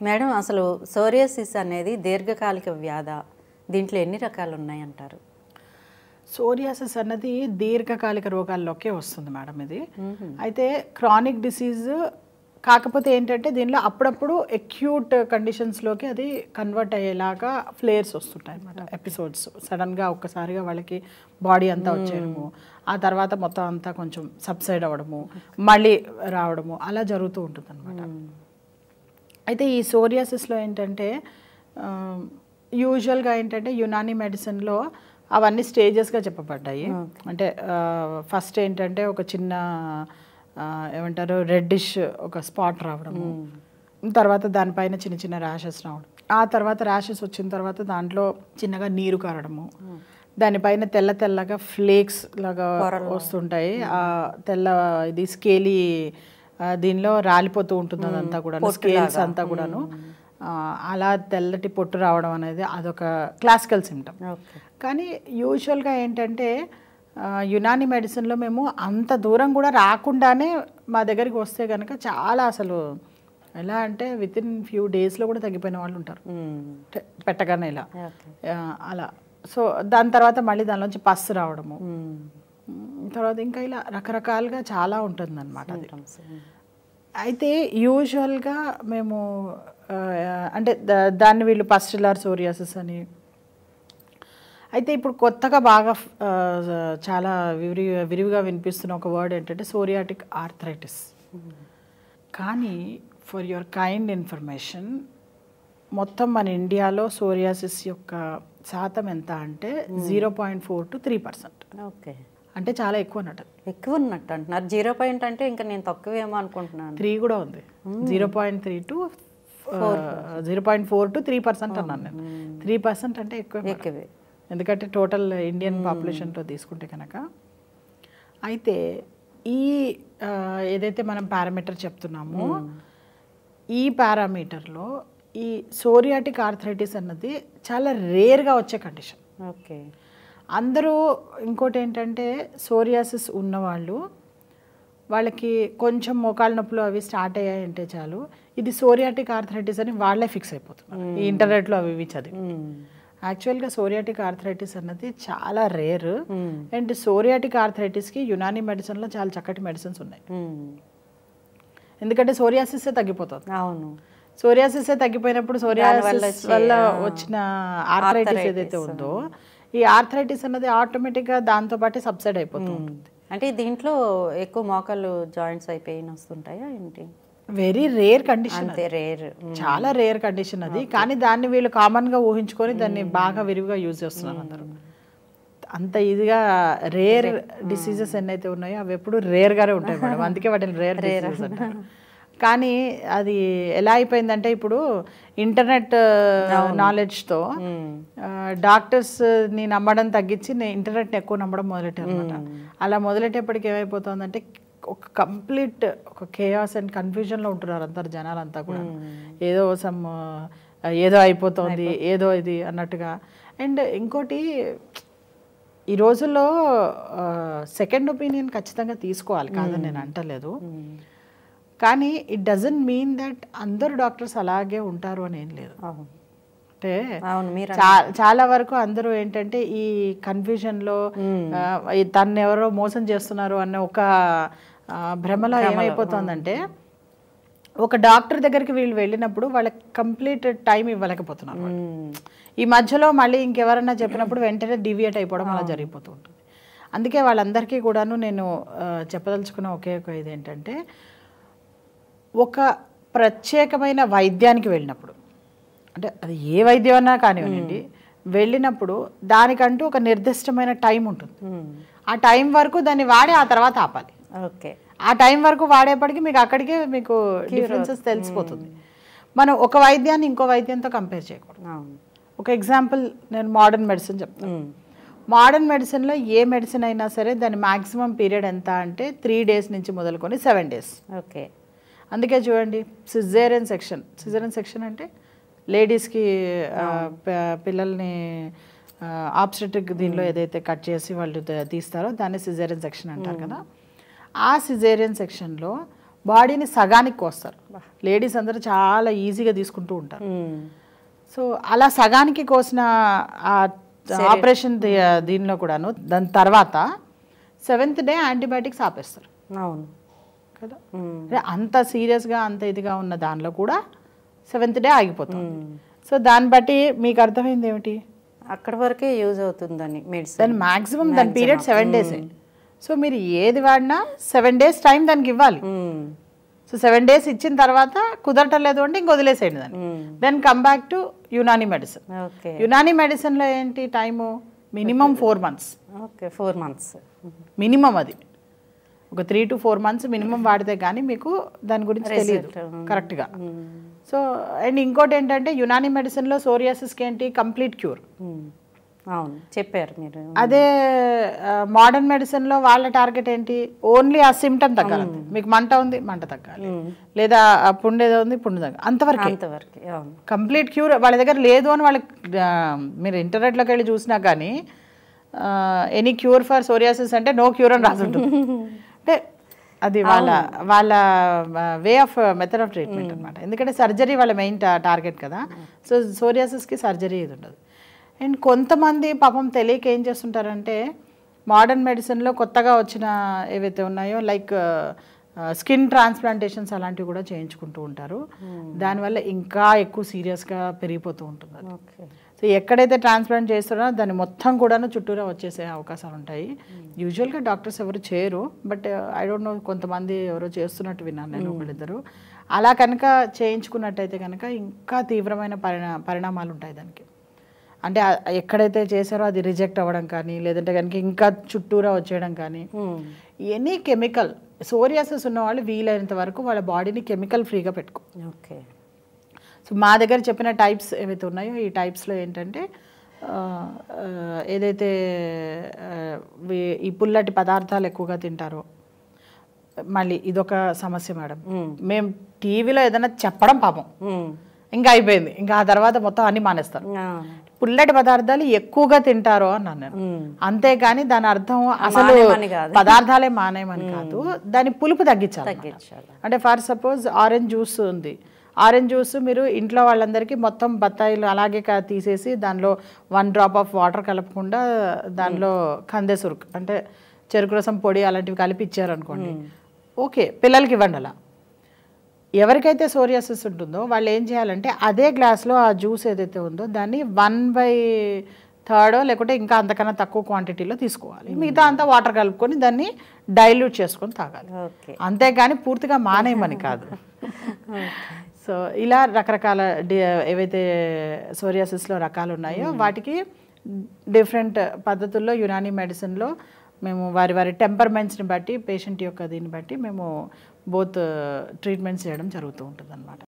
Madam అసలు psoriasis అనేది దీర్ఘకాలిక వ్యాధ, దీంట్లో ఎన్ని రకాలు ఉన్నాయంటారు? సోరియాసిస్ అన్నది దీర్ఘకాలిక రోగాల్లోకే వస్తుంది మేడం ఇది. అయితే క్రానిక్ డిసీజ్ కాకపోతే ఏంటంటే దీనిలో అప్పుడప్పుడు అక్యూట్ కండిషన్స్లోకి అది కన్వర్ట్ అయ్యేలాగా ఫ్లేయర్స్ వస్తుంటాయి అన్నమాట. ఎపిసోడ్స్ సడన్గా ఒక్కసారిగా వాళ్ళకి బాడీ అంతా వచ్చేయడము, ఆ తర్వాత మొత్తం అంతా కొంచెం సబ్సైడ్ అవ్వడము, మళ్ళీ రావడము, అలా జరుగుతూ ఉంటుంది అనమాట. అయితే ఈ సోరియాసిస్లో ఏంటంటే యూజువల్గా ఏంటంటే యునానీ మెడిసిన్లో అవన్నీ స్టేజెస్గా చెప్పబడ్డాయి. అంటే ఫస్ట్ ఏంటంటే ఒక చిన్న ఏమంటారు రెడ్డిష్ ఒక స్పాట్ రావడము, తర్వాత దానిపైన చిన్న చిన్న ర్యాషెస్ రావడం, ఆ తర్వాత ర్యాషెస్ వచ్చిన తర్వాత దాంట్లో చిన్నగా నీరు కారడము, దానిపైన తెల్ల తెల్లగా ఫ్లేక్స్ లాగా వస్తుంటాయి. ఆ తెల్ల ఇది స్కేలీ దీనిలో రాలిపోతూ ఉంటుంది అదంతా కూడా, స్కేల్స్ అంతా కూడాను అలా తెల్లటి పొట్టు రావడం అనేది అదొక క్లాసికల్ సిమ్టమ్. కానీ యూజువల్గా ఏంటంటే యునానీ మెడిసిన్లో మేము అంత దూరం కూడా రాకుండానే మా దగ్గరికి వస్తే కనుక చాలా అసలు ఎలా అంటే విత్ ఇన్ ఫ్యూ డేస్లో కూడా తగ్గిపోయిన వాళ్ళు ఉంటారు పెట్టగానే ఇలా అలా. సో దాని తర్వాత మళ్ళీ దానిలోంచి పస్సు రావడము, తర్వాత ఇంకా ఇలా రకరకాలుగా చాలా ఉంటుంది అనమాట అది. అయితే యూజువల్గా మేము అంటే దాన్ని వీళ్ళు పస్టులార్ సోరియాసిస్ అని, అయితే ఇప్పుడు కొత్తగా బాగా చాలా విరివిగా వినిపిస్తున్న ఒక వర్డ్ ఏంటంటే సోరియాటిక్ ఆర్థరైటిస్. కానీ ఫర్ యువర్ కైండ్ ఇన్ఫర్మేషన్ మొత్తం మన ఇండియాలో సోరియాసిస్ యొక్క శాతం ఎంత అంటే 0.4 to 3%. ఓకే, అంటే చాలా ఎక్కువ అన్నట్టు. ఎక్కువ ఉన్నట్టు అంటున్నారు. 0 అంటే ఇంకా నేను తక్కువేమో అనుకుంటున్నాను. 3 కూడా ఉంది, 0.3 to 0.4 to 3% అన్నాను నేను. 3% అంటే ఎక్కువే, ఎందుకంటే టోటల్ ఇండియన్ పాపులేషన్లో తీసుకుంటే కనుక. అయితే ఈ ఏదైతే మనం పారామీటర్ చెప్తున్నామో ఈ పారామీటర్లో ఈ సోరియాటిక్ ఆర్థరైటిస్ అన్నది చాలా రేర్గా వచ్చే కండిషన్. ఓకే, అందరూ ఇంకోటి ఏంటంటే సోరియాసిస్ ఉన్నవాళ్ళు వాళ్ళకి కొంచెం మోకాళ్ళ నొప్పులు అవి స్టార్ట్ అయ్యాయంటే చాలు ఇది సోరియాటిక్ ఆర్థరైటిస్ అని వాళ్ళే ఫిక్స్ అయిపోతున్నారు ఈ ఇంటర్నెట్లో అవి ఇవి చదివి. యాక్చువల్గా సోరియాటిక్ ఆర్థరైటిస్ అన్నది చాలా రేర్. అండ్ సోరియాటిక్ ఆర్థరైటిస్కి యునానీ మెడిసిన్లో చాలా చక్కటి మెడిసిన్స్ ఉన్నాయి, ఎందుకంటే సోరియాసిస్ తగ్గిపోతుంది. అవును, సోరియాసిస్ తగ్గిపోయినప్పుడు సోరియాసిస్ వల్ల వచ్చిన ఆర్థరైటిస్ ఏదైతే ఉందో ఈ ఆర్థరైటిస్ అన్నది ఆటోమేటిక్గా దాంతో పాటు సబ్సైడ్ అయిపోతూ ఉంటుంది. అంటే దీంట్లో ఎక్కువ మోకాళ్ళు జాయింట్స్ అయిపోయి వస్తుంటాయా ఏంటి? వెరీ రేర్ కండిషన్, రేర్, చాలా రేర్ కండిషన్ అది. కానీ దాన్ని వీళ్ళు కామన్గా ఊహించుకొని దాన్ని బాగా విరివిగా యూజ్ చేస్తున్నారు అందరూ. అంత ఈజీగా రేర్ డిసీజెస్ ఎన్నైతే ఉన్నాయో అవి ఎప్పుడు రేర్గానే ఉంటాయి మేడం, అందుకే వాటిని రేర్ డిసీజెస్ అంటారు. కానీ అది ఎలా అయిపోయిందంటే ఇప్పుడు ఇంటర్నెట్ నాలెడ్జ్తో డాక్టర్స్ని నమ్మడం తగ్గించి ఇంటర్నెట్ని ఎక్కువ నమ్మడం మొదలెట్టారు అనమాట. అలా మొదలెట్టేప్పటికి ఏమైపోతుందంటే ఒక కంప్లీట్ ఒక కేయాస్ అండ్ కన్ఫ్యూజన్లో ఉంటున్నారు అందరు జనాలంతా కూడా. ఏదో అయిపోతుంది, ఏదో ఇది అన్నట్టుగా. అండ్ ఇంకోటి ఈ రోజుల్లో సెకండ్ ఒపీనియన్ ఖచ్చితంగా తీసుకోవాలి, కాదని నేను అంటలేదు. కానీ ఇట్ డజంట్ మీన్ దట్ అందరు డాక్టర్స్ అలాగే ఉంటారు అని ఏం లేదు. అంటే చాలా వరకు అందరూ ఏంటంటే ఈ కన్ఫ్యూజన్లో తను ఎవరో మోసం చేస్తున్నారు అన్న ఒక భ్రమలో ఏమైపోతుందంటే ఒక డాక్టర్ దగ్గరికి వీళ్ళు వెళ్ళినప్పుడు వాళ్ళకి కంప్లీట్ టైం ఇవ్వలేకపోతున్నారు. ఈ మధ్యలో మళ్ళీ ఇంకెవరన్నా చెప్పినప్పుడు వెంటనే డివియేట్ అయిపోవడం అలా జరిగిపోతూ ఉంటుంది. అందుకే వాళ్ళందరికీ కూడాను నేను చెప్పదలుచుకున్న ఒకే ఒక ఇది ఏంటంటే ఒక ప్రత్యేకమైన వైద్యానికి వెళ్ళినప్పుడు, అంటే అది ఏ వైద్యం అన్నా కానివ్వండి, వెళ్ళినప్పుడు దానికంటూ ఒక నిర్దిష్టమైన టైం ఉంటుంది. ఆ టైం వరకు దాన్ని వాడి ఆ తర్వాత ఆపాలి. ఓకే, ఆ టైం వరకు వాడేపటికి మీకు అక్కడికే మీకు డిఫరెన్సెస్ తెలిసిపోతుంది. మనం ఒక వైద్యాన్ని ఇంకో వైద్యంతో కంపేర్ చేయకూడదు. ఒక ఎగ్జాంపుల్ నేను మోడర్న్ మెడిసిన్ చెప్తాను. మోడర్న్ మెడిసిన్లో ఏ మెడిసిన్ అయినా సరే దాని మ్యాక్సిమం పీరియడ్ ఎంత అంటే 3 days నుంచి మొదలుకొని 7 days. ఓకే, అందుకే చూడండి సిజేరియన్ సెక్షన్ అంటే లేడీస్కి పిల్లల్ని ఆబ్స్టెట్రిక్ దీనిలో ఏదైతే కట్ చేసి వాళ్ళు తీస్తారో దాన్ని సిజేరియన్ సెక్షన్ అంటారు కదా. ఆ సిజేరియన్ సెక్షన్లో బాడీని సగానికి కోస్తారు. లేడీస్ అందరూ చాలా ఈజీగా తీసుకుంటూ ఉంటారు. సో అలా సగానికి కోసిన ఆపరేషన్ దీనిలో కూడాను దాని తర్వాత 7th డే యాంటీబయాటిక్స్ ఆపేస్తారు. అవును కదా, అంత సీరియస్గా అంత ఇదిగా ఉన్న దానిలో కూడా 7th డే ఆగిపోతుంది. సో దాన్ని బట్టి మీకు అర్థమైంది ఏమిటి, అక్కడ వరకే యూజ్ అవుతుందని మెడిసిన్. దాని మ్యాక్సిమం దాని పీరియడ్ 7 days. సో మీరు ఏది వాడినా 7 days టైం దానికి ఇవ్వాలి. సో 7 days ఇచ్చిన తర్వాత కుదరటలేదు అంటే ఇంక వదిలేసేయండి దాన్ని. Then come back to Unani medicine. Unani మెడిసిన్లో ఏంటి time, minimum 4 months. Okay, 4 months minimum. అది ఒక 3 to 4 months మినిమం వాడితే కానీ మీకు దాని గురించి తెలియదు కరెక్ట్గా. సో అండ్ ఇంకోటి ఏంటంటే యునానీ మెడిసిన్లో సోరియాసిస్కి ఏంటి కంప్లీట్ క్యూర్. అవును చెప్పారు మీరు. అదే మోడర్న్ మెడిసిన్లో వాళ్ళ టార్గెట్ ఏంటి, ఓన్లీ ఆ సిమ్టమ్ తగ్గాలి. మీకు మంట ఉంది, మంట తగ్గాలి, లేదా పుండేదో ఉంది, పుండు తగ్గాలి, అంతవరకు. కంప్లీట్ క్యూర్ వాళ్ళ దగ్గర లేదు అని వాళ్ళకి మీరు ఇంటర్నెట్లోకి వెళ్ళి చూసినా కానీ ఎనీ క్యూర్ ఫర్ సోరియాసిస్ అంటే నో క్యూర్ అని రాసుంటుంది. అంటే అది వాళ్ళ way of method of treatment అనమాట. ఎందుకంటే సర్జరీ వాళ్ళ మెయిన్ టార్గెట్ కదా. సో సోరియాసిస్కి సర్జరీ ఇది ఉండదు. అండ్ కొంతమంది పాపం తెలియక ఏం చేస్తుంటారంటే మోడర్న్ మెడిసిన్లో కొత్తగా వచ్చిన ఏవైతే ఉన్నాయో లైక్ స్కిన్ ట్రాన్స్ప్లాంటేషన్స్ అలాంటివి కూడా చేయించుకుంటూ ఉంటారు. దానివల్ల ఇంకా ఎక్కువ సీరియస్గా పెరిగిపోతూ ఉంటుంది. సో ఎక్కడైతే ట్రాన్స్ప్లాంట్ చేస్తారో దాన్ని మొత్తం కూడాను చుట్టూరా వచ్చేసే అవకాశాలు ఉంటాయి. యూజువల్గా డాక్టర్స్ ఎవరు చేయరు, బట్ ఐ డోంట్ నో, కొంతమంది ఎవరో చేస్తున్నట్టు విన్నాను నేను, ఒకళ్ళిద్దరు. అలా కనుక చేయించుకున్నట్టయితే కనుక ఇంకా తీవ్రమైన పరిణామాలు ఉంటాయి దానికి. అంటే ఎక్కడైతే చేశారో అది రిజెక్ట్ అవ్వడం కానీ, లేదంటే కనుక ఇంకా చుట్టూరా వచ్చేయడం కానీ. ఎనీ కెమికల్, సోరియాసిస్ ఉన్న వాళ్ళు వీలైనంత వరకు వాళ్ళ బాడీని కెమికల్ ఫ్రీగా పెట్టుకో. ఓకే. సో మా దగ్గర చెప్పిన టైప్స్ ఏవైతే ఉన్నాయో ఈ టైప్స్లో ఏంటంటే ఏదైతే ఈ పుల్లటి పదార్థాలు ఎక్కువగా తింటారో, మళ్ళీ ఇదొక సమస్య మేడం. మేము టీవీలో ఏదైనా చెప్పడం పాపం ఇంకా అయిపోయింది, ఇంకా ఆ తర్వాత మొత్తం అన్ని మానేస్తారు. పుల్లటి పదార్థాలు ఎక్కువగా తింటారో అన్నాను నేను. అంతేగాని దాని అర్థం అసలు పదార్థాలే మానేయమని కాదు, దాని పులుపు తగ్గించాలి. అంటే ఫర్ సపోజ్ ఆరెంజ్ జ్యూస్ ఉంది, ఆరెంజ్ జ్యూస్ మీరు ఇంట్లో వాళ్ళందరికీ మొత్తం బత్తాయిలు అలాగే తీసేసి దానిలో 1 drop ఆఫ్ వాటర్ కలపకుండా దానిలో కందేసురుకు అంటే చెరుకు రసం పొడి అలాంటివి కలిపి ఇచ్చారనుకోండి, ఓకే, పిల్లలకి ఇవ్వండి. అలా ఎవరికైతే సోరియాసిస్ ఉంటుందో వాళ్ళు ఏం చేయాలంటే అదే గ్లాస్లో ఆ జ్యూస్ ఏదైతే ఉందో దాన్ని 1/3 లేకుంటే ఇంకా అంతకన్నా తక్కువ క్వాంటిటీలో తీసుకోవాలి. మిగతా అంతా వాటర్ కలుపుకొని దాన్ని డైల్యూట్ చేసుకొని తాగాలి. అంతేగాని పూర్తిగా మానేయమని కాదు. సో ఇలా రకరకాల ఏవైతే సోరియాసిస్లో రకాలు ఉన్నాయో వాటికి డిఫరెంట్ పద్ధతుల్లో యునానీ మెడిసిన్లో మేము వారి టెంపర్మెంట్స్ని బట్టి, పేషెంట్ యొక్క దీన్ని బట్టి మేము బోత్ ట్రీట్మెంట్స్ చేయడం జరుగుతూ ఉంటుంది అన్నమాట.